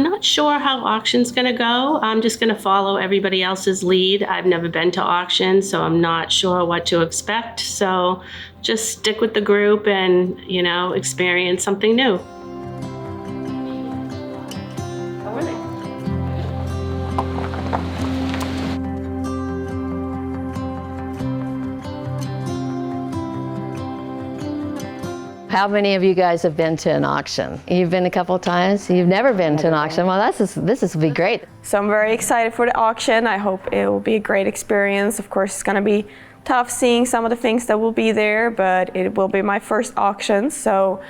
I'm not sure how auction's gonna go. I'm just gonna follow everybody else's lead. I've never been to auction, so I'm not sure what to expect. So just stick with the group and, experience something new. How are they? How many of you guys have been to an auction? You've been a couple of times? You've never been to an auction? Well, this will be great. So I'm very excited for the auction. I hope it will be a great experience. Of course, it's going to be tough seeing some of the things that will be there, but it will be my first auction. So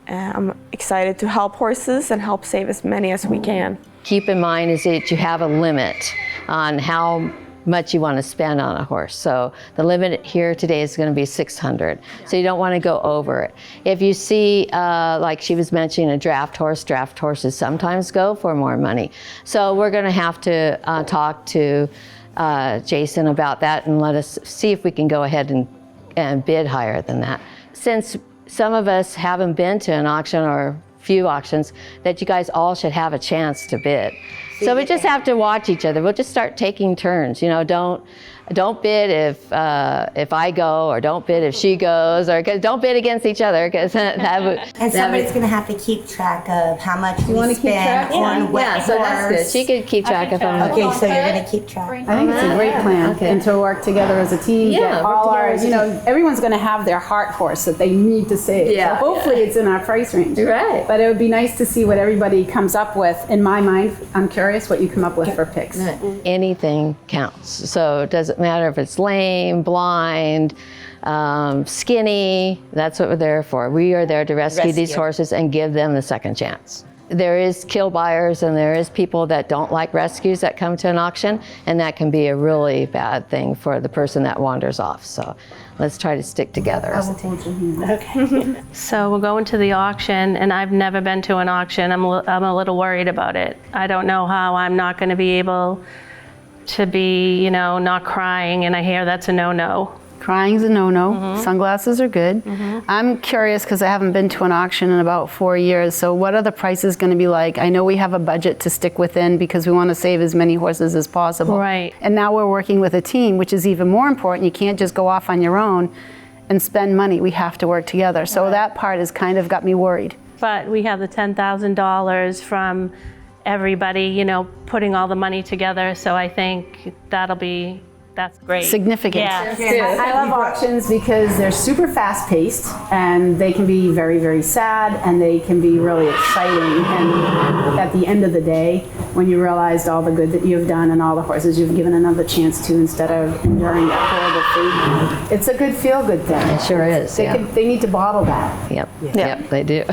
I'm excited to help horses and help save as many as we can. Keep in mind is that you have a limit on how much you want to spend on a horse. So the limit here today is going to be $600. So you don't want to go over it. If you see, like she was mentioning, a draft horses sometimes go for more money. So we're going to have to talk to Jason about that and let us see if we can go ahead and bid higher than that. Since some of us haven't been to an auction or few auctions, that you guys all should have a chance to bid. So we just have to watch each other. We'll just start taking turns. Don't bid if I go, or don't bid if she goes, or don't bid against each other, because that would. And somebody's going to have to keep track of how much we spend on what horse. So that's good. She could keep track of them. Okay, so you're going to keep track. I think it's a great plan, and to work together as a team. Yeah, all our, everyone's going to have their heart horse that they need to save. Yeah. So hopefully it's in our price range. Right. But it would be nice to see what everybody comes up with. In my mind, I'm curious what you come up with for picks. Anything counts. So it doesn't matter if it's lame, blind, skinny. That's what we're there for. We are there to rescue these horses and give them the second chance. There is kill buyers, and there is people that don't like rescues that come to an auction, and that can be a really bad thing for the person that wanders off. So let's try to stick together as a team. Okay. So we're going to the auction, and I've never been to an auction. I'm a little worried about it. I don't know how I'm not going to be able to be, not crying, and I hear that's a no-no. Crying's a no-no. Sunglasses are good. I'm curious because I haven't been to an auction in about 4 years. So what are the prices going to be like? I know we have a budget to stick within because we want to save as many horses as possible. Right. And now we're working with a team, which is even more important. You can't just go off on your own and spend money. We have to work together. So that part has kind of got me worried. But we have the $10,000 from everybody, putting all the money together. So I think that's great. Significant. Yeah. I love auctions because they're super fast-paced, and they can be very, very sad, and they can be really exciting. And at the end of the day, when you realized all the good that you've done and all the horses you've given another chance to instead of enduring that horrible fate, it's a good feel-good thing. It sure is. They need to bottle that. Yep, they do.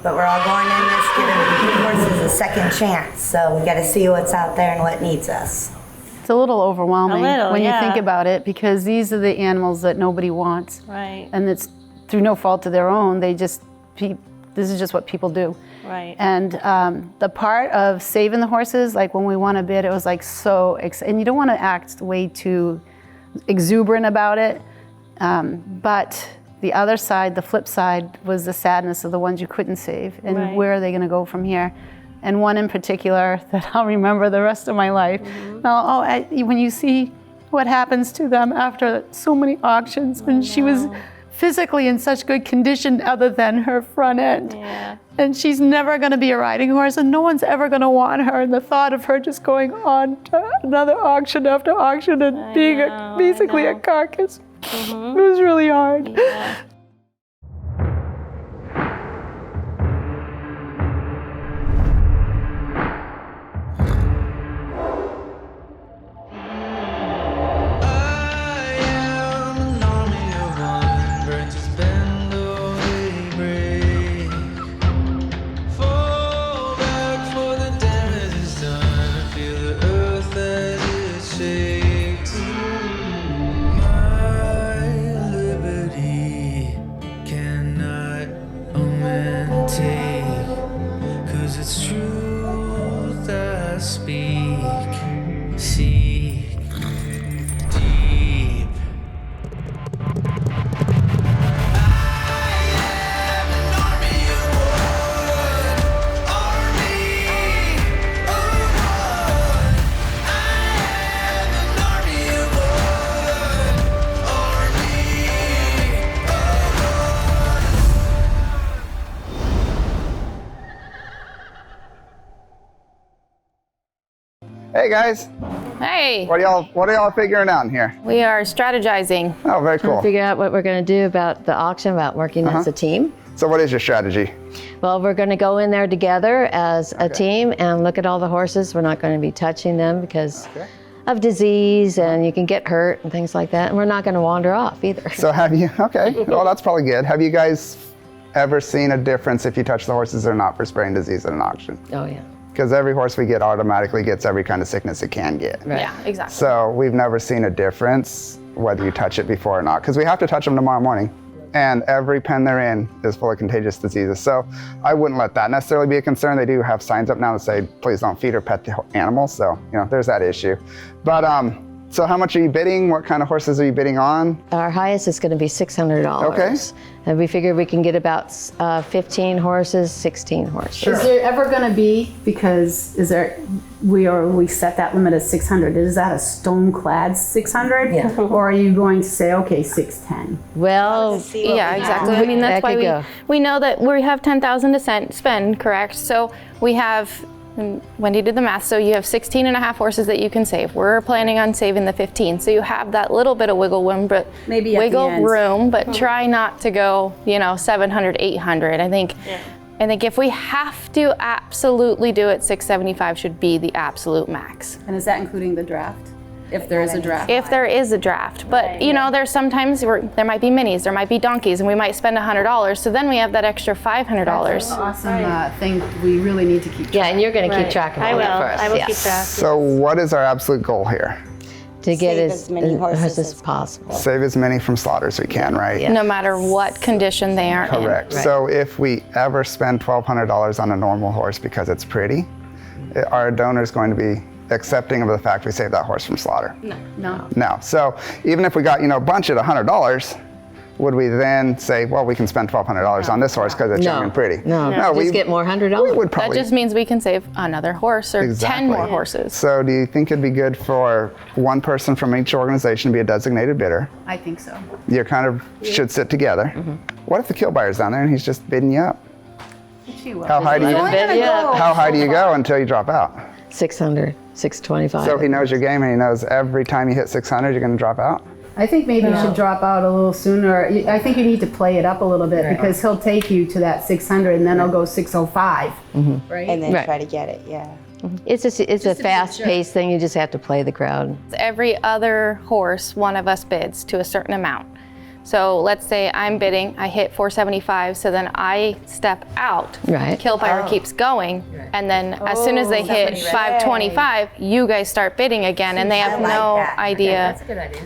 But we're all going in this giving horses a second chance. So we got to see what's out there and what needs us. It's a little overwhelming when you think yeah. about it, because these are the animals that nobody wants. Right. And it's through no fault of their own. This is just what people do. Right. And the part of saving the horses, like when we won a bid, it was like so exciting. And you don't want to act way too exuberant about it. But the other side, the flip side, was the sadness of the ones you couldn't save. And where are they going to go from here? And one in particular that I'll remember the rest of my life. When you see what happens to them after so many auctions, and she was physically in such good condition other than her front end. Yeah. And she's never going to be a riding horse, and no one's ever going to want her. And the thought of her just going on to another auction after auction and being basically a carcass, it was really hard. Yeah. Hey guys, Hey, what are y'all figuring out in here? we are strategizing. Oh, very Trying to cool. figure out what we're going to do about the auction, about working as a team. So what is your strategy? Well, we're going to go in there together as a team and look at all the horses. We're not going to be touching them because of disease and you can get hurt and things like that. And we're not going to wander off either. So have you, okay, well that's probably good. Have you guys ever seen a difference if you touch the horses or not for spraying disease at an auction? Oh, yeah. Because every horse we get automatically gets every kind of sickness it can get. Right. Yeah, exactly. So we've never seen a difference whether you touch it before or not, because we have to touch them tomorrow morning. And every pen they're in is full of contagious diseases. So I wouldn't let that necessarily be a concern. They do have signs up now that say, please don't feed or pet the animal. So, you know, there's that issue. But so how much are you bidding? What kind of horses are you bidding on? Our highest is going to be $600. Okay. And we figure we can get about 15 horses, 16 horses. Is there ever going to be, because we set that limit at 600, is that a stone-clad 600? Yeah. Or are you going to say, okay, 610? Well, Yeah, exactly. I mean, that's That could why go. we know that we have 10,000 to spend, correct? So we have, and Wendy did the math, so you have 16 and a half horses that you can save. We're planning on saving the 15. So you have that little bit of wiggle room, but Maybe at the wiggle end. room, but try not to go, 700, 800. I think if we have to absolutely do it, 675 should be the absolute max. And is that including the draft? If there is a draft? If there is a draft. But there's sometimes where there might be minis, there might be donkeys, and we might spend $100. So then we have that extra $500. Awesome thing we really need to keep track. yeah, and you're going to keep track of all that for us. I will yeah. keep track. So what is our absolute goal here? To get Save as as many horses as as possible. Save as many from slaughter as we can, right? No matter what condition they are in. Correct. So if we ever spend $1,200 on a normal horse because it's pretty, our donor's going to be accepting of the fact we saved that horse from slaughter. No. No. So even if we got, a bunch at $100, would we then say, well, we can spend $1,200 on this horse because it's young and pretty? No, we just get more $100. We would That probably. just means we can save another horse or 10 more horses. So do you think it'd be good for one person from each organization to be a designated bidder? I think so. You kind of should sit together. What if the kill buyer's down there and he's just bidding you up? She will. How high do you How high do you go until you drop out? 600, 625. So he knows your game and he knows every time you hit 600, you're going to drop out? I think maybe you should drop out a little sooner. I think you need to play it up a little bit because he'll take you to that 600 and then he'll go 605. Right? And then Right. try to get it, yeah. It's a fast-paced thing. You just have to play the crowd. Every other horse, one of us bids to a certain amount. So let's say I'm bidding, I hit 475, so then I step out. Right. Kill buyer keeps going, and then as soon as they hit 525, you guys start bidding again, and they have I like no that. idea.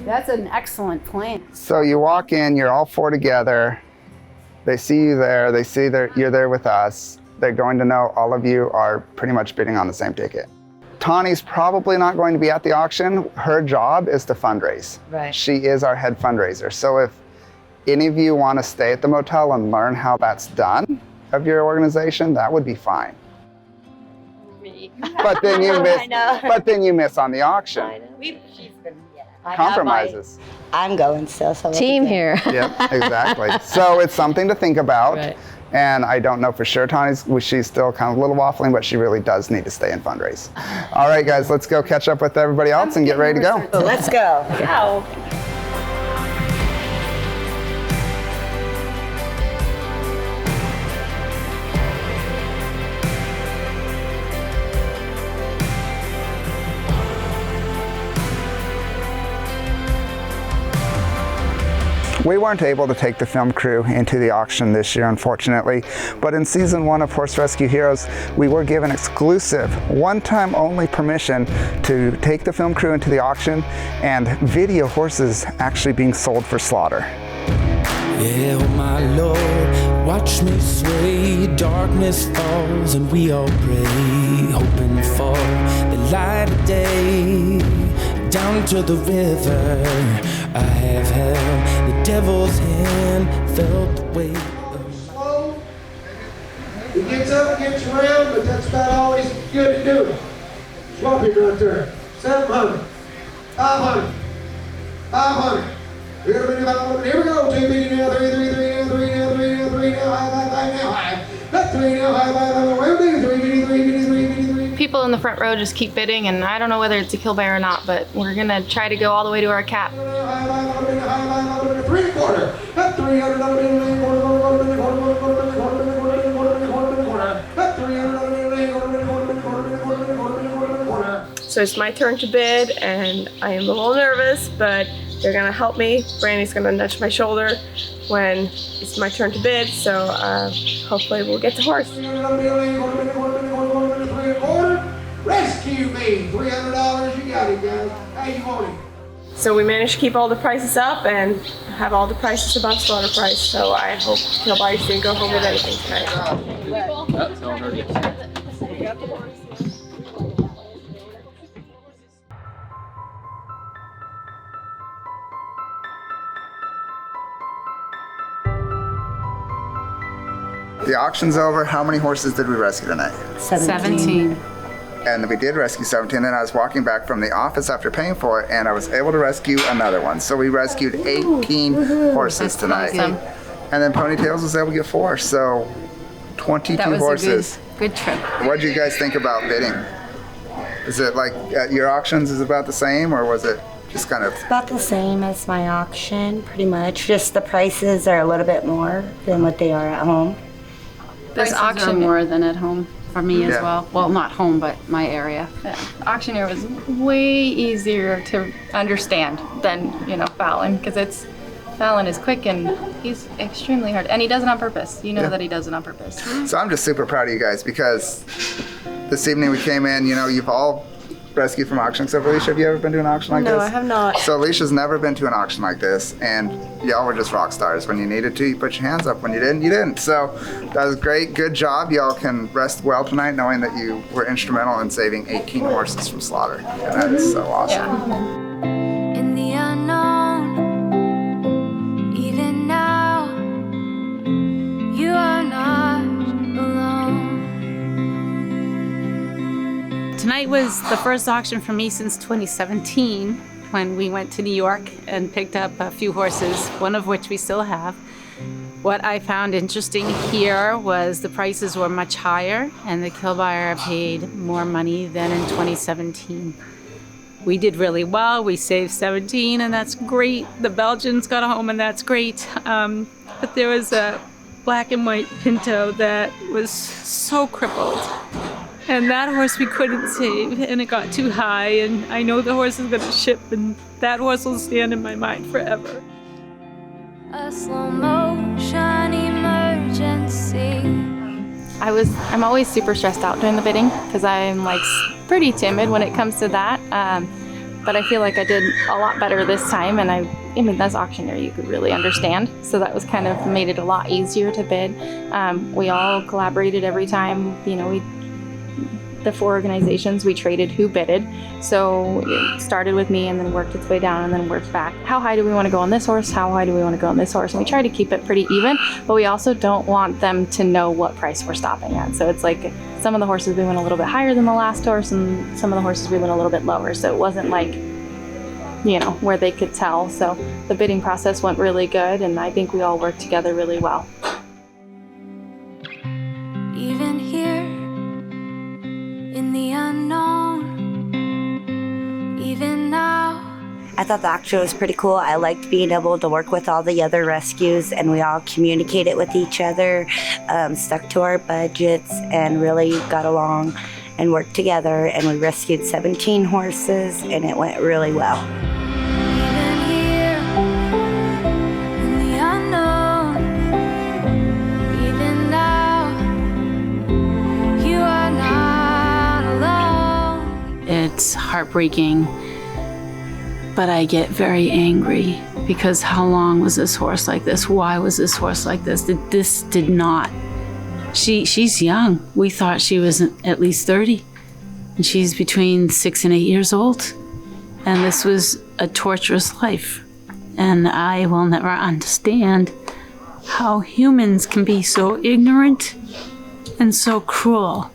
That's an excellent plan. So you walk in, you're all four together. They see you there. They see that you're there with us. They're going to know all of you are pretty much bidding on the same ticket. Tawnee's probably not going to be at the auction. Her job is to fundraise. Right. She is our head fundraiser. So if any of you want to stay at the motel and learn how that's done of your organization, that would be fine. But then you miss. But then you miss on the auction. Compromises. I'm going still, so we'll Team be here. Yep, exactly. So it's something to think about. Right. And I don't know for sure, she's still kind of a little waffling, but she really does need to stay and fundraise. All right, guys, let's go catch up with everybody else and get ready to go. good. Let's go. We weren't able to take the film crew into the auction this year, unfortunately, but in season 1 of Horse Rescue Heroes, we were given exclusive, one-time only permission to take the film crew into the auction and video horses actually being sold for slaughter. Yeah, oh my Lord, watch me sway. Darkness falls and we all pray, hoping for the light of day. Down to the river, I have held the devil's hand, felt the weight of Slow. He gets up, gets around, but that's about all he's good at doing. Swapping right there. 700, 500, 500. Here we go. 2 beating now, 3 now, 5 now, high. That's 3 now, high. 3 beating, 3 beating, 3 beating, 3 beating, 3 beating. people in the front row just keep bidding, and I don't know whether it's a kill buyer or not, but we're gonna try to go all the way to our cap. 3/4. At 300. So it's my turn to bid, and I am a little nervous, but they're gonna help me. Brandy's gonna nudge my shoulder when it's my turn to bid, so hopefully we'll get the horse. Rescue me, $300, you got it, guys. How you want it? So we managed to keep all the prices up and have all the prices above slaughter price, so I hope kill buyers didn't go home with anything tonight. The auction's over. How many horses did we rescue tonight? 17. And we did rescue 17. Then I was walking back from the office after paying for it, and I was able to rescue another one. So we rescued 18 horses tonight. Awesome. And then Ponytails was able to get 4. So 22 That was horses. a good trip. What did you guys think about bidding? Is it like at your auctions is about the same, or was it just kind of? About the same as my auction, pretty much. Just the prices are a little bit more than what they are at home. This auction- auction more than at home for me as Yeah. well. Well, not home, but my area. Yeah. Auctioneer was way easier to understand than, Fallon, because Fallon is quick and he's extremely hard, and he does it on purpose. You know Yeah. that he does it on purpose. So I'm just super proud of you guys because this evening we came in, you've all rescued from auction except for Alicia. Have you ever been to an auction like this? No, I have not. So Alicia's never been to an auction like this, and y'all were just rock stars. When you needed to, you put your hands up. When you didn't, you didn't. So that was great. Good job. Y'all can rest well tonight knowing that you were instrumental in saving 18 horses from slaughter. And that is so awesome. In the unknown, even now, you are not alone. Tonight was the first auction for me since 2017 when we went to New York and picked up a few horses, one of which we still have. What I found interesting here was the prices were much higher and the kill buyer paid more money than in 2017. We did really well. We saved 17 and that's great. The Belgians got a home and that's great. But there was a black and white Pinto that was so crippled. And that horse we couldn't save, and it got too high, and I know the horse is gonna ship, and that horse will stand in my mind forever. A slow motion emergency. I'm always super stressed out during the bidding because I'm pretty timid when it comes to that. But I feel like I did a lot better this time, and I mean, as auctioneer, you could really understand. So that was kind of made it a lot easier to bid. We all collaborated every time, the 4 organizations, we traded who bidded. So it started with me and then worked its way down and then worked back. How high do we want to go on this horse? How high do we want to go on this horse? And we try to keep it pretty even, but we also don't want them to know what price we're stopping at. So it's like some of the horses we went a little bit higher than the last horse and some of the horses we went a little bit lower. So it wasn't where they could tell. So the bidding process went really good and I think we all worked together really well. Even here in the unknown, even now. I thought the auction was pretty cool. I liked being able to work with all the other rescues and we all communicated with each other, stuck to our budgets and really got along and worked together, and we rescued 17 horses and it went really well. Even here in the unknown, even now, you are not alone. It's heartbreaking, but I get very angry because how long was this horse like this? Why was this horse like this? This did not. She's young. We thought she was at least 30, and she's between 6 and 8 years old. And this was a torturous life. And I will never understand how humans can be so ignorant and so cruel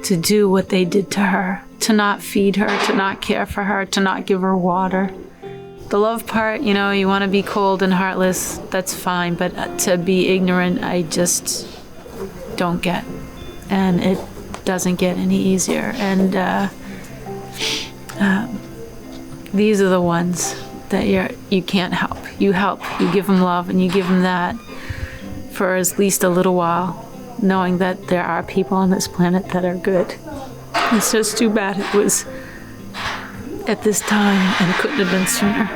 to do what they did to her, to not feed her, to not care for her, to not give her water. The love part, you want to be cold and heartless, that's fine, but to be ignorant, I just don't get. And doesn't get any easier. And these are the ones that you can't help. You help, you give them love, and you give them that for at least a little while, knowing that there are people on this planet that are good. It's just too bad it was at this time and it couldn't have been sooner.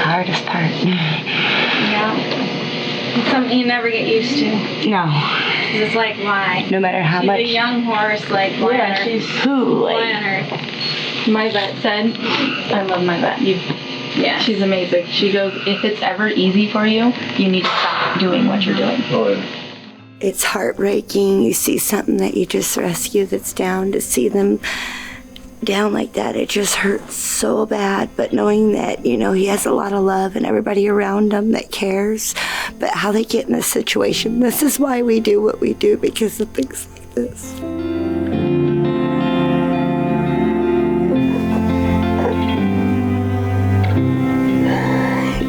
Hardest part. Yeah. It's something you never get used to. No. 'Cause it's like, why? No matter how she's much. She's a young horse, like, why on Yeah, earth? she's who? Why Like, on earth? My vet said, I love my vet. Yeah. She's amazing. She goes, if it's ever easy for you, you need to stop doing what you're doing. it's heartbreaking. You see something that you just rescued that's down, to see them down like that, it just hurts so bad. But knowing that, you know, he has a lot of love and everybody around him that cares, but how they get in this situation, this is why we do what we do, because of things like this.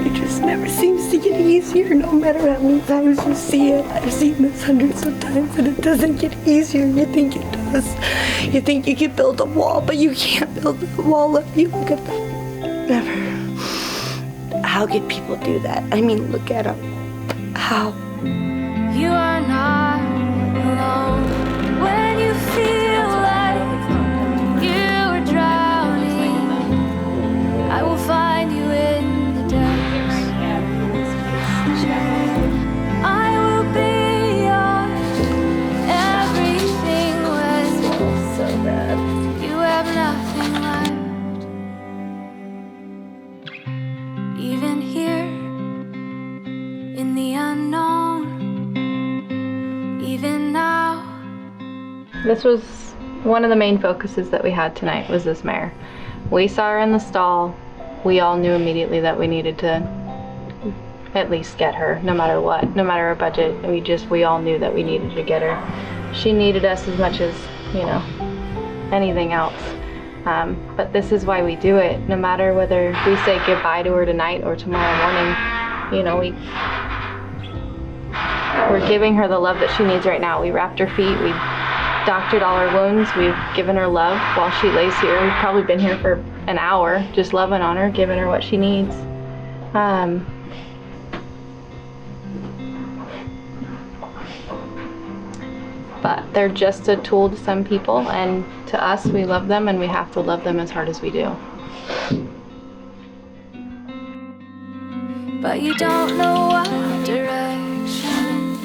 It just never seems to get easier, no matter how many times you see it. I've seen this hundreds of times and it doesn't get easier. You think it does. You think you can build a wall, but you can't build a wall if you look at that. Never. How can people do that? I mean, look at them. How? You are not alone when you feel like you are drowning. I will find you in the depths. I will be yours. Everything when so bad. You have nothing left. Even here in the unknown. Even now. This was one of the main focuses that we had tonight, was this mare. We saw her in the stall. We all knew immediately that we needed to at least get her, no matter what, no matter our budget. We all knew that we needed to get her. She needed us as much as, you know, anything else. But this is why we do it. No matter whether we say goodbye to her tonight or tomorrow morning, you know, we're giving her the love that she needs right now. We wrapped her feet, we doctored all her wounds, we've given her love while she lays here. We've probably been here for an hour, just loving on her, giving her what she needs. But they're just a tool to some people, and to us, we love them, and we have to love them as hard as we do. But you don't know what direction.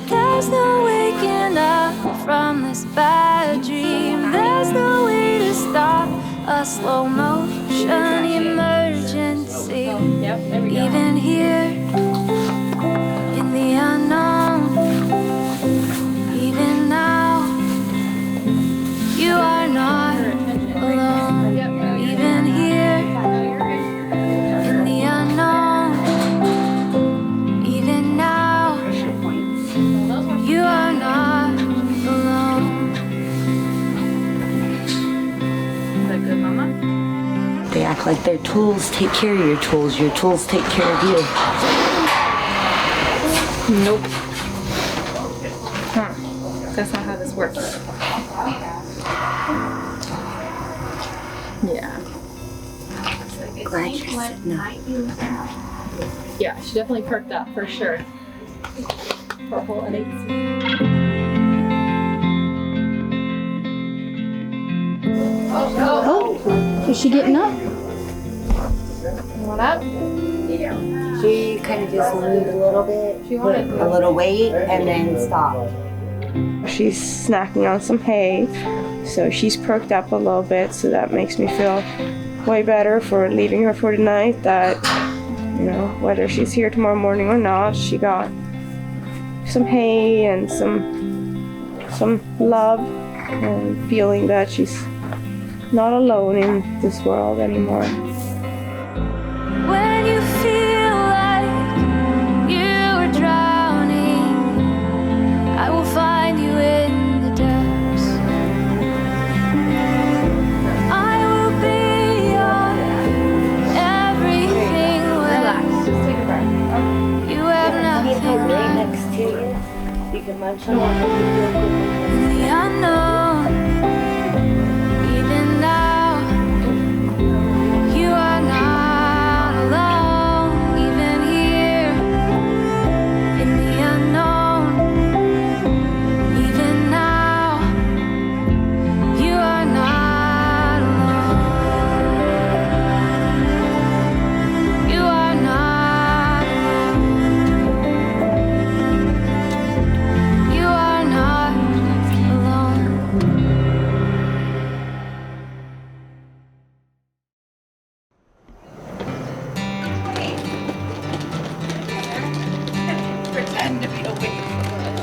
There's no waking up from this bad dream. There's no way to stop a slow motion emergency. Even here in the unknown, even now, you are not alone. Even here in the unknown, even now, you are not alone. Is that good, Mama? They act like their tools take care of your tools take care of you. Nope. That's not how this works. Yeah. Glad you said no. Yeah, she definitely perked up for sure. Purple and Oh, is she getting up? What up? She kind of just leaned a little bit, put a little weight, and then stopped. She's snacking on some hay, so she's perked up a little bit, so that makes me feel way better for leaving her for the night, that, you know, whether she's here tomorrow morning or not, she got some hay and some love, and feeling that she's not alone in this world anymore. When you feel like you are drowning, I will find you in the depths. I will be your everything. Relax, just take a breath. You have nothing left. Next to you. the unknown. Even now, you are not alone. Even here, in the unknown. Even now, you are not alone. You are not alone. You are not alone. Pretend to be awake from this.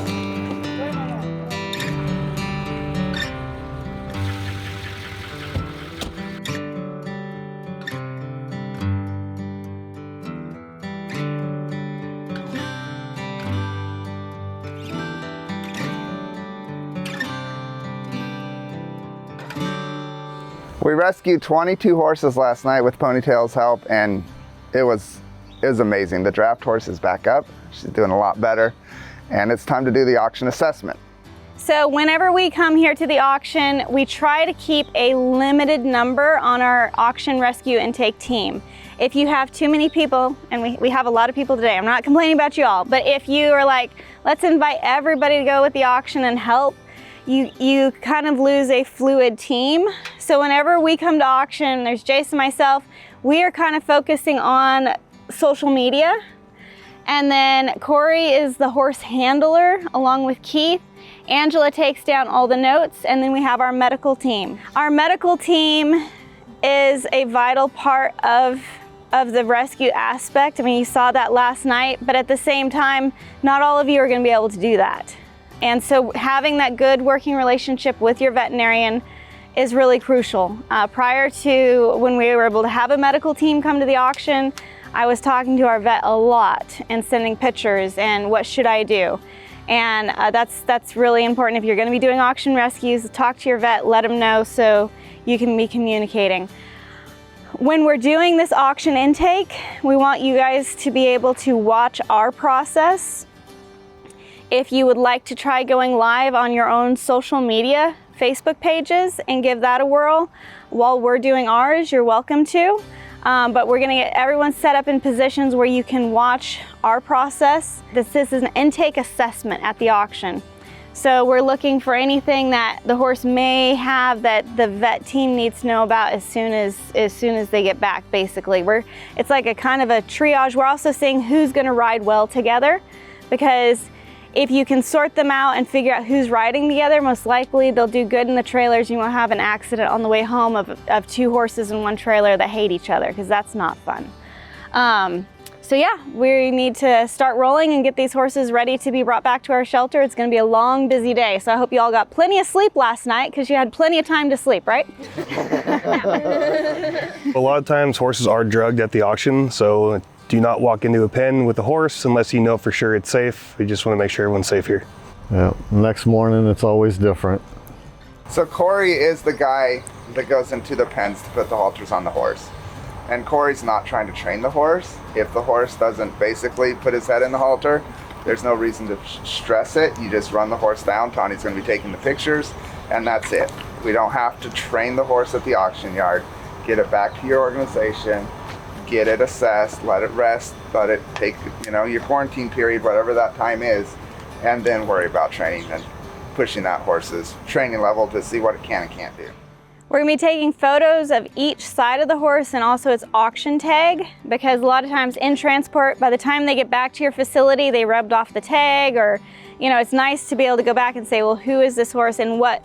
We rescued 22 horses last night with Ponytail's help, and it was amazing. The draft horse is back up. She's doing a lot better, and it's time to do the auction assessment. So whenever we come here to the auction, we try to keep a limited number on our auction rescue intake team. If you have too many people, and we have a lot of people today, I'm not complaining about you all, but if you are like, let's invite everybody to go with the auction and help, you kind of lose a fluid team. So whenever we come to auction, there's Jason, myself, we are kind of focusing on social media. And then Corey is the horse handler along with Keith. Angela takes down all the notes, and then we have our medical team. Our medical team is a vital part of the rescue aspect. I mean, you saw that last night, but at the same time, not all of you are going to be able to do that. And so having that good working relationship with your veterinarian is really crucial. Prior to when we were able to have a medical team come to the auction, I was talking to our vet a lot and sending pictures and what should I do. And that's really important. If you're going to be doing auction rescues, talk to your vet, let them know so you can be communicating. When we're doing this auction intake, we want you guys to be able to watch our process. If you would like to try going live on your own social media, Facebook pages, and give that a whirl while we're doing ours, you're welcome to. But we're gonna get everyone set up in positions where you can watch our process. This is an intake assessment at the auction. So we're looking for anything that the horse may have that the vet team needs to know about as soon as they get back, basically. It's like a kind of a triage. We're also seeing who's gonna ride well together, because if you can sort them out and figure out who's riding together, most likely they'll do good in the trailers. You won't have an accident on the way home of two horses in one trailer that hate each other, because that's not fun. So yeah, we need to start rolling and get these horses ready to be brought back to our shelter. It's gonna be a long, busy day. So I hope you all got plenty of sleep last night, because you had plenty of time to sleep, right? A lot of times horses are drugged at the auction, so do not walk into a pen with a horse unless you know for sure it's safe. We just want to make sure everyone's safe here. Yeah, next morning it's always different. So Corey is the guy that goes into the pens to put the halters on the horse. And Corey's not trying to train the horse. If the horse doesn't basically put his head in the halter, there's no reason to stress it. You just run the horse down. Tawnee's going to be taking the pictures, and that's it. We don't have to train the horse at the auction yard. Get it back to your organization, get it assessed, let it rest, let it take, your quarantine period, whatever that time is, and then worry about training and pushing that horse's training level to see what it can and can't do. We're gonna be taking photos of each side of the horse and also its auction tag, because a lot of times in transport, by the time they get back to your facility, they rubbed off the tag, or, it's nice to be able to go back and say, well, who is this horse and what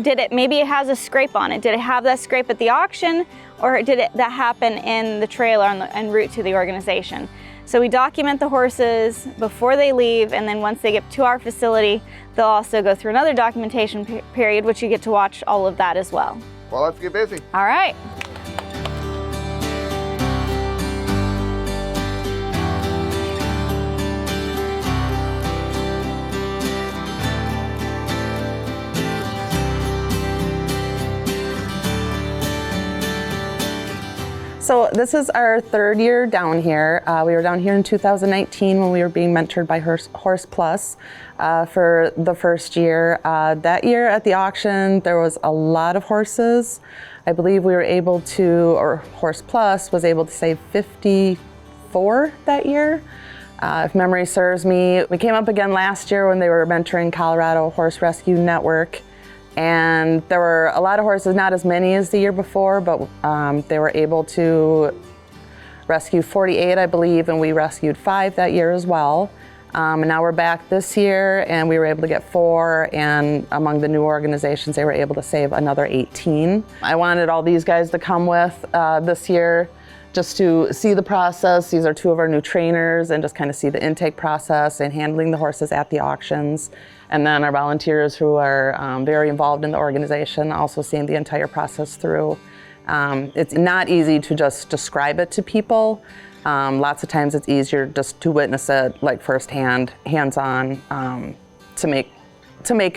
did it, maybe it has a scrape on it. Did it have that scrape at the auction, or did that happen in the trailer en route to the organization? So we document the horses before they leave, and then once they get to our facility, they'll also go through another documentation period, which you get to watch all of that as well. Well, let's get busy. All right. So this is our third year down here. We were down here in 2019 when we were being mentored by Horse Plus. for the first year. That year at the auction, there was a lot of horses. I believe we were able to, or Horse Plus was able to save 54 that year. If memory serves me, we came up again last year when they were mentoring Colorado Horse Rescue Network. And there were a lot of horses, not as many as the year before, but they were able to rescue 48, I believe, and we rescued 5 that year as well. And now we're back this year, and we were able to get 4, and among the new organizations, they were able to save another 18. I wanted all these guys to come with this year just to see the process. These are 2 of our new trainers, and just kind of see the intake process and handling the horses at the auctions. And then our volunteers who are very involved in the organization, also seeing the entire process through. It's not easy to just describe it to people. Lots of times it's easier just to witness it like firsthand, hands-on, to make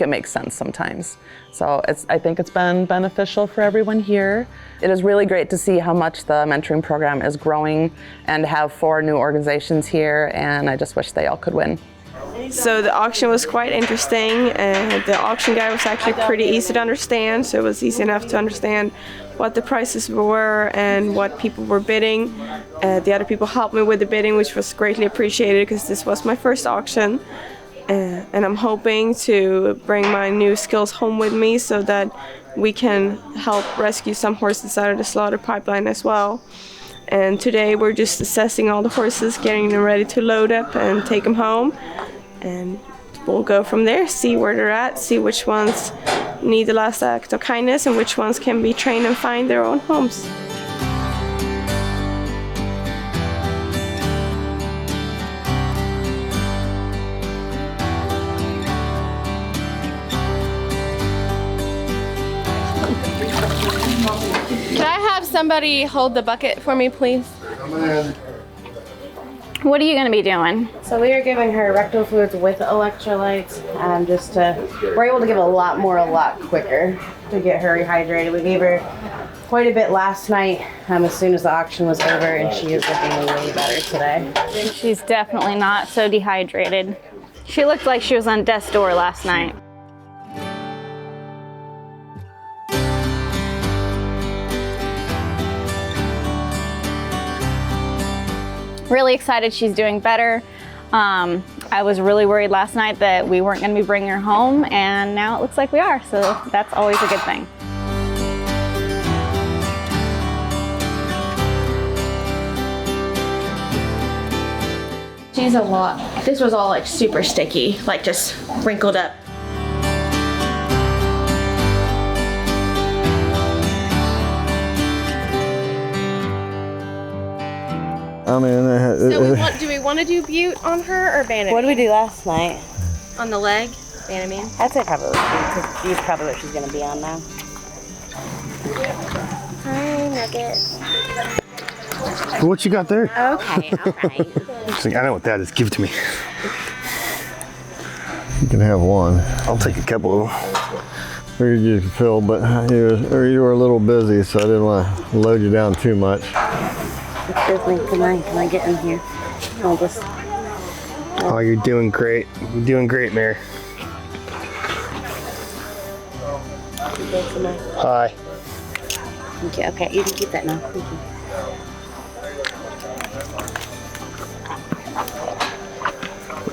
it make sense sometimes. So I think it's been beneficial for everyone here. It is really great to see how much the mentoring program is growing and have 4 new organizations here, and I just wish they all could win. So the auction was quite interesting, and the auction guide was actually pretty easy to understand, so it was easy enough to understand what the prices were and what people were bidding. The other people helped me with the bidding, which was greatly appreciated because this was my first auction. And I'm hoping to bring my new skills home with me so that we can help rescue some horses out of the slaughter pipeline as well. And today we're just assessing all the horses, getting them ready to load up and take them home. And we'll go from there, see where they're at, see which ones need the last act of kindness and which ones can be trained and find their own homes. Could I have somebody hold the bucket for me, please? What are you going to be doing? So we are giving her rectal fluids with electrolytes, we're able to give a lot more, a lot quicker to get her rehydrated. We gave her quite a bit last night as soon as the auction was over, and she is looking way better today. She's definitely not so dehydrated. She looked like she was on death's door last night. Really excited she's doing better. I was really worried last night that we weren't going to be bringing her home, and now it looks like we are, so that's always a good thing. She's a lot. This was all like super sticky, like just wrinkled up. I mean, So do we want to do Butte on her or Banamine? What did we do last night? On the leg, Banamine? I'd say probably because she's probably what she's going to be on now. Hi, Nugget. What you got there? Okay, all right. She's like, I know what that is. Give it to me. you can have one. I'll take a couple of them. Figured you could fill, but you were a little busy, so I didn't want to load you down too much. Excuse me, can I get in here? Hold this. Oh, you're doing great. You're doing great, Mary. Hi. Thank you. Okay, you can keep that now. Thank you.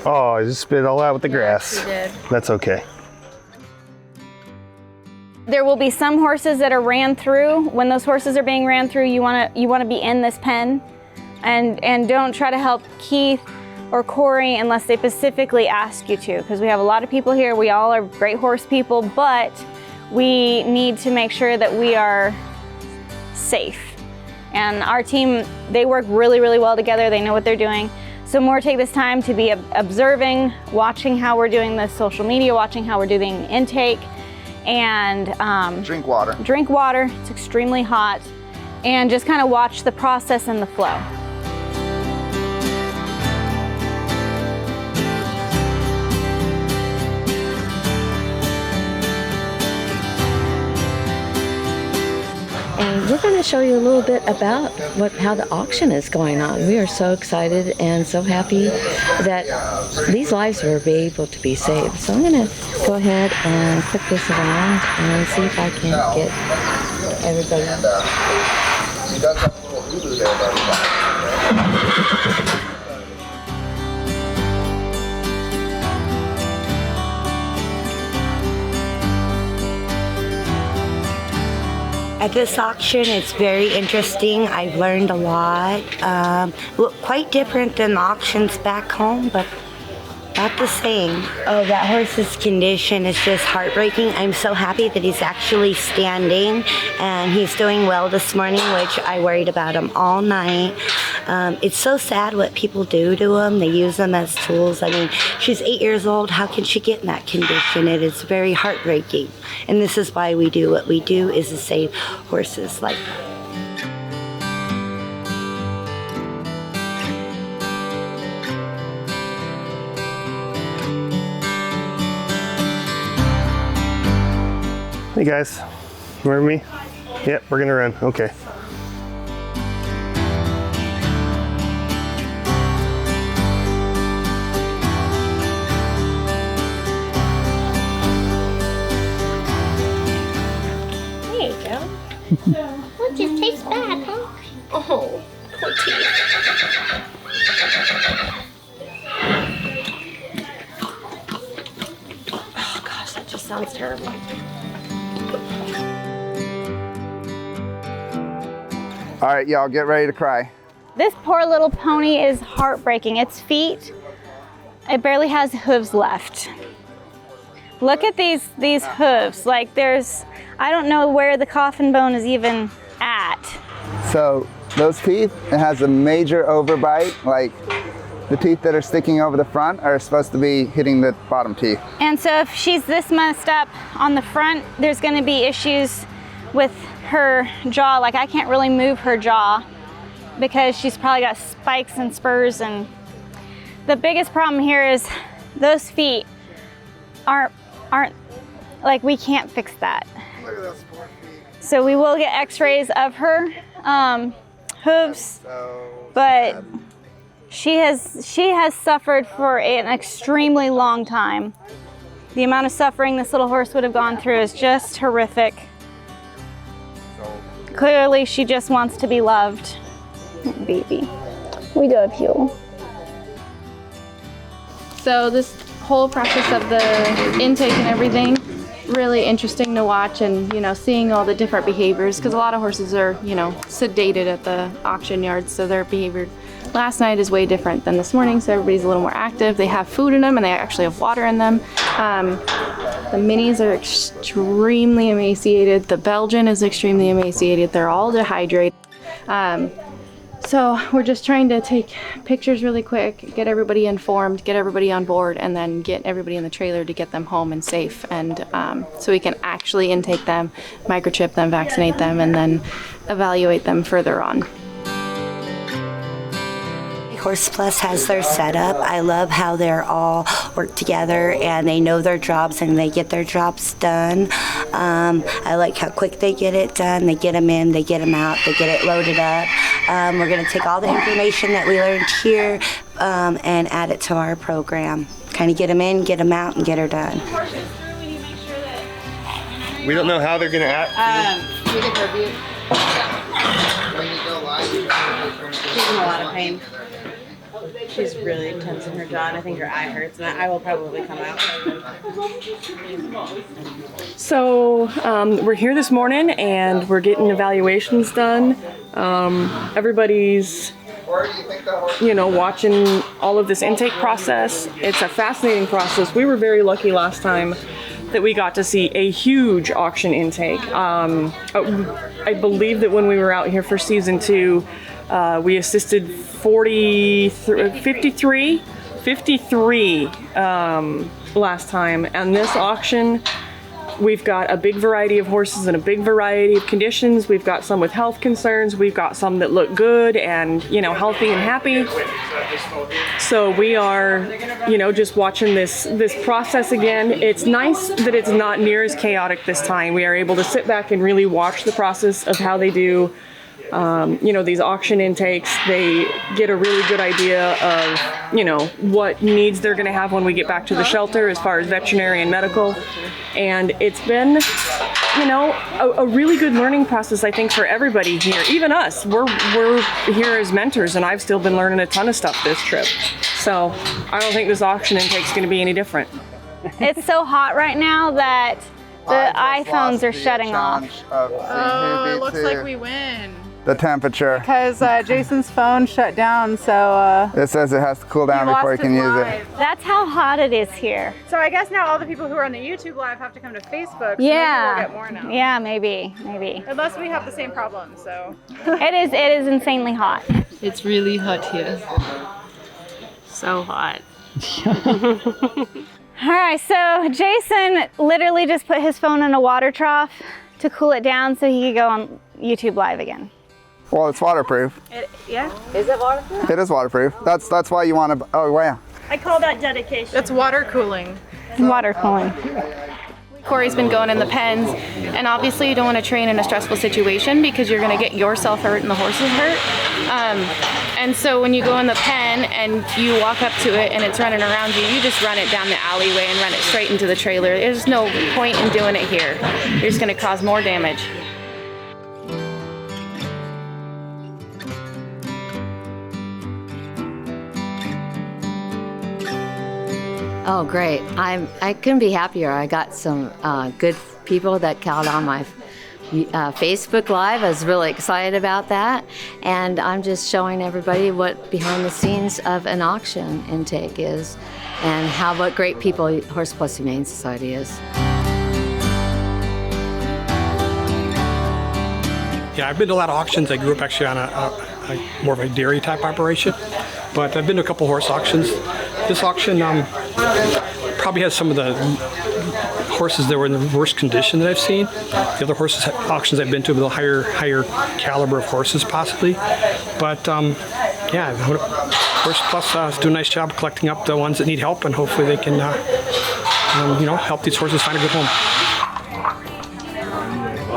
Oh, I just spit it all out with the grass. You did. That's okay. There will be some horses that are ran through. When those horses are being ran through, you want to be in this pen, and don't try to help Keith or Corey unless they specifically ask you to, because we have a lot of people here. We all are great horse people, but we need to make sure that we are safe. And our team, they work really, really well together. They know what they're doing. So more take this time to be observing, watching how we're doing the social media, watching how we're doing intake, and drink water. Drink water, it's extremely hot, and just kind of watch the process and the flow. And we're going to show you a little bit about how the auction is going on. We are so excited and so happy that these lives were able to be saved. So I'm going to go ahead and click this around and see if I can get everybody. He does have a little Hulu there, buddy. At this auction, it's very interesting. I've learned a lot. Quite different than the auctions back home, but not the same. Oh, that horse's condition is just heartbreaking. I'm so happy that he's actually standing and he's doing well this morning, which I worried about him all night. It's so sad what people do to him. They use them as tools. I mean, she's 8 years old. How can she get in that condition? It is very heartbreaking. And this is why we do what we do, is to save horses like that. Hey guys, remember me? Yep, we're gonna run, okay. There you go. What, just tastes bad, huh? Oh, poor teeth. Oh gosh, that just sounds terrible. All right, y'all, get ready to cry. This poor little pony is heartbreaking. Its feet, it barely has hooves left. Look at these hooves. Like I don't know where the coffin bone is even at. So those teeth, it has a major overbite. Like the teeth that are sticking over the front are supposed to be hitting the bottom teeth. And so if she's this messed up on the front, there's gonna be issues with her jaw. Like I can't really move her jaw because she's probably got spikes and spurs. And the biggest problem here is those feet aren't like, we can't fix that. Look at those poor feet. So we will get x-rays of her hooves, but she has suffered for an extremely long time. The amount of suffering this little horse would have gone through is just horrific. Clearly, she just wants to be loved. Oh, baby, we love you. So this whole process of the intake and everything, really interesting to watch, and seeing all the different behaviors, because a lot of horses are sedated at the auction yards, so their behavior last night is way different than this morning. So everybody's a little more active. They have food in them, and they actually have water in them. The minis are extremely emaciated. The Belgian is extremely emaciated. They're all dehydrated. So we're just trying to take pictures really quick, get everybody informed, get everybody on board, and then get everybody in the trailer to get them home and safe. And so we can actually intake them, microchip them, vaccinate them, and then evaluate them further on. Horse Plus has their setup. I love how they're all work together and they know their jobs and they get their jobs done. I like how quick they get it done. They get them in, they get them out, they get it loaded up. We're going to take all the information that we learned here and add it to our program. Kind of get them in, get them out, and get her done. We don't know how they're going to act. She's in a lot of pain. She's really tense in her jaw, and I think her eye hurts, and I will probably come out. So we're here this morning, and we're getting evaluations done. Everybody's, watching all of this intake process. It's a fascinating process. We were very lucky last time that we got to see a huge auction intake. I believe that when we were out here for season 2, we assisted 53 last time, and this auction We've got a big variety of horses in a big variety of conditions. We've got some with health concerns. We've got some that look good and, you know, healthy and happy. So we are, you know, just watching this process again. It's nice that it's not near as chaotic this time. We are able to sit back and really watch the process of how they do, you know, these auction intakes. They get a really good idea of, you know, what needs they're going to have when we get back to the shelter as far as veterinary and medical. And it's been, you know, a really good learning process, I think, for everybody here. Even us, we're here as mentors, and I've still been learning a ton of stuff this trip. So I don't think this auction intake's going to be any different. It's so hot right now that the iPhones are shutting off. Oh, it looks like we win. The temperature. Because Jason's phone shut down, so... it says it has to cool down before you can use it. That's how hot it is here. So I guess now all the people who are on the YouTube live have to come to Facebook, so Yeah. maybe we'll get more now. Yeah, maybe. Unless we have the same problem, so... It is insanely hot. It's really hot here. So hot. All right, so Jason literally just put his phone in a water trough to cool it down so he could go on YouTube live again. Well, it's waterproof. Yeah? Is it waterproof? It is waterproof. That's why you want to. Oh wow. I call that dedication. That's water cooling. Water cooling. Corey's been going in the pens, and obviously you don't want to train in a stressful situation because you're going to get yourself hurt and the horses hurt. And so when you go in the pen and you walk up to it and it's running around you, you just run it down the alleyway and run it straight into the trailer. There's no point in doing it here. You're just going to cause more damage. Oh, great. I couldn't be happier. I got some good people that got on my Facebook Live. I was really excited about that. And I'm just showing everybody what behind the scenes of an auction intake is and what great people Horse Plus Humane Society is. Yeah, I've been to a lot of auctions. I grew up actually on a more of a dairy type operation, but I've been to a couple horse auctions. This auction probably has some of the horses that were in the worst condition that I've seen. The other horses auctions I've been to with a higher caliber of horses possibly, but yeah, Horse Plus do a nice job collecting up the ones that need help, and hopefully they can you know, help these horses find a good home.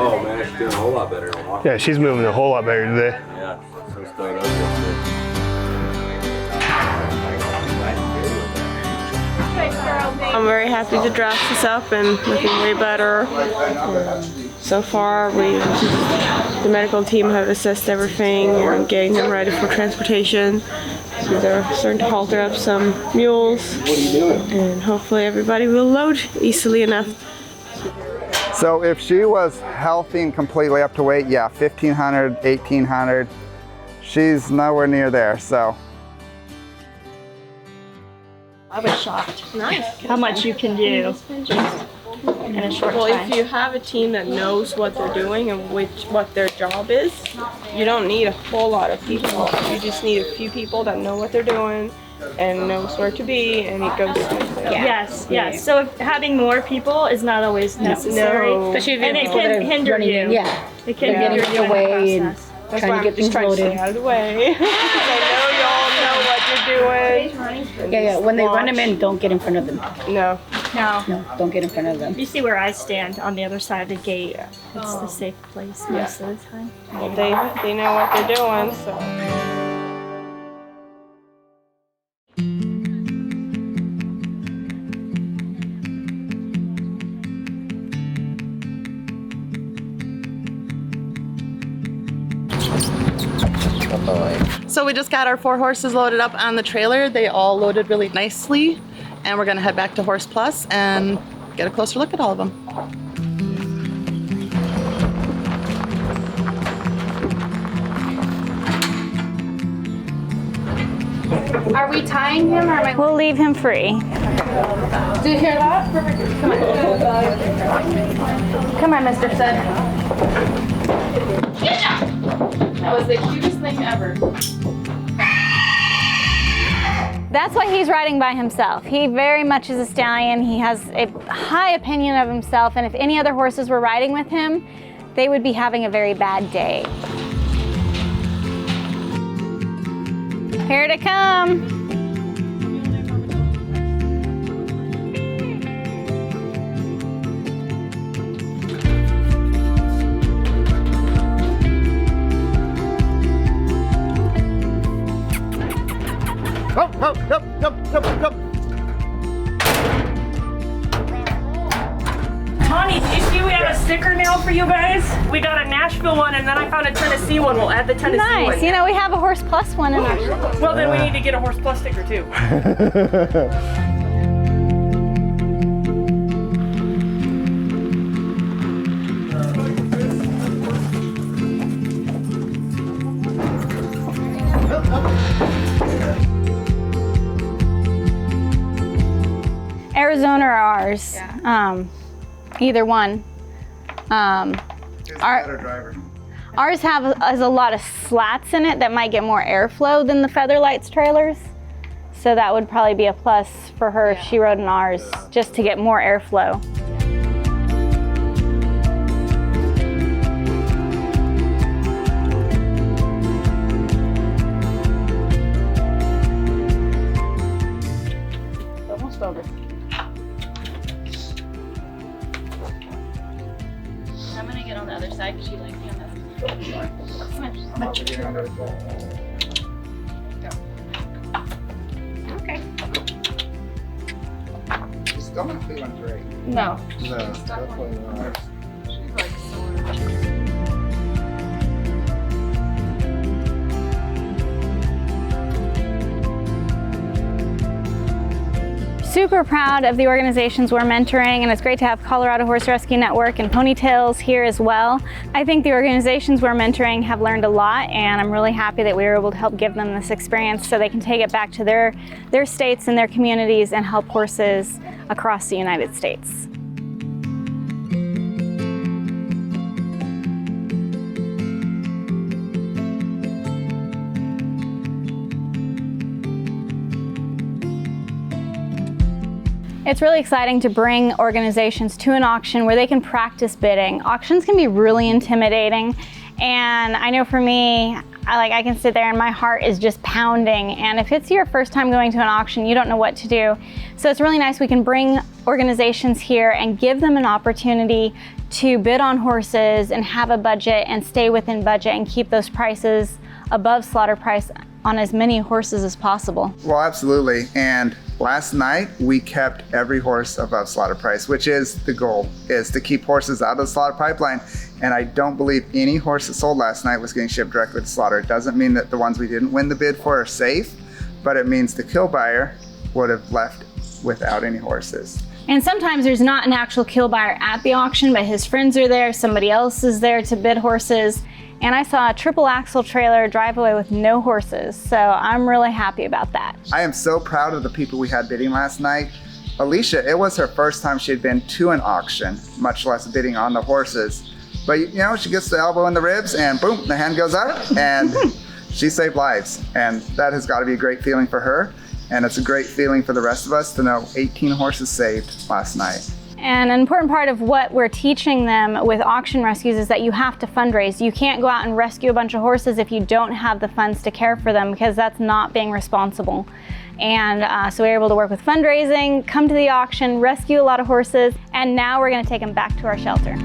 Oh man, it's doing a whole lot better. Yeah, she's moving a whole lot better today. Yeah, so start up yesterday. I'm very happy to draft this up and looking way better. So far, the medical team have assessed everything and getting them ready for transportation. So they're starting to halter up some mules, and hopefully everybody will load easily enough. So if she was healthy and completely up to weight, yeah, 1,500, 1,800. She's nowhere near there, so. I was shocked how much you can do just in a short time. Well, if you have a team that knows what they're doing and what their job is, you don't need a whole lot of people. You just need a few people that know what they're doing and knows where to be, and it goes smoothly. Yes. So having more people is not always necessary, No. and it can hinder you. Yeah, it can they're hinder getting you in the way in the and process. That's trying why to get I'm just things trying to loaded. stay out of the way. I know y'all know what you're doing. Yeah. When they run them in, don't get in front of them. No. No, don't get in front of them. You see where I stand on the other side of the gate. It's the safe place most of the time. Well, they know what they're doing, so. So we just got our 4 horses loaded up on the trailer. They all loaded really nicely, and we're gonna head back to Horse Plus and get a closer look at all of them. Are we tying him, or am I? We'll leave him free. Do you hear that? Come on. Come on, Mr. Seth. That was the cutest thing ever. That's why he's riding by himself. He very much is a stallion. He has a high opinion of himself, and if any other horses were riding with him, they would be having a very bad day. Here to come. Tawny, did you see we have a sticker nail for you guys? We got a Nashville one, and then I found a Tennessee one. We'll add the Tennessee one. Nice. You know, we have a Horse Plus one in our shop. Well, then we need to get a Horse Plus sticker too. Arizona or ours? Yeah. Either one. Ours has a lot of slats in it that might get more airflow than the Featherlights trailers. So that would probably be a plus for her if she rode in ours, just to get more airflow. Almost over. I'm gonna get on the other side because you like me on that. Come on. Okay. She's still not feeling great. No. No, definitely not. She's like sore. Super proud of the organizations we're mentoring, and it's great to have Colorado Horse Rescue Network and Ponytails here as well. I think the organizations we're mentoring have learned a lot, and I'm really happy that we were able to help give them this experience so they can take it back to their states and their communities and help horses across the United States. It's really exciting to bring organizations to an auction where they can practice bidding. Auctions can be really intimidating, and I know for me, I can sit there and my heart is just pounding, and if it's your first time going to an auction, you don't know what to do. So it's really nice we can bring organizations here and give them an opportunity to bid on horses and have a budget and stay within budget and keep those prices above slaughter price on as many horses as possible. Well, absolutely. And last night we kept every horse above slaughter price, which is the goal, is to keep horses out of the slaughter pipeline. And I don't believe any horse that sold last night was getting shipped directly to slaughter. It doesn't mean that the ones we didn't win the bid for are safe, but it means the kill buyer would have left without any horses. And sometimes there's not an actual kill buyer at the auction, but his friends are there, somebody else is there to bid horses. And I saw a triple axle trailer drive away with no horses, so I'm really happy about that. I am so proud of the people we had bidding last night. Alicia, it was her first time she had been to an auction, much less bidding on the horses. But you know, she gets the elbow in the ribs and boom, the hand goes up and she saved lives. And that has got to be a great feeling for her. And it's a great feeling for the rest of us to know 18 horses saved last night. And an important part of what we're teaching them with auction rescues is that you have to fundraise. You can't go out and rescue a bunch of horses if you don't have the funds to care for them, because that's not being responsible. And so we were able to work with fundraising, come to the auction, rescue a lot of horses, and now we're going to take them back to our shelter.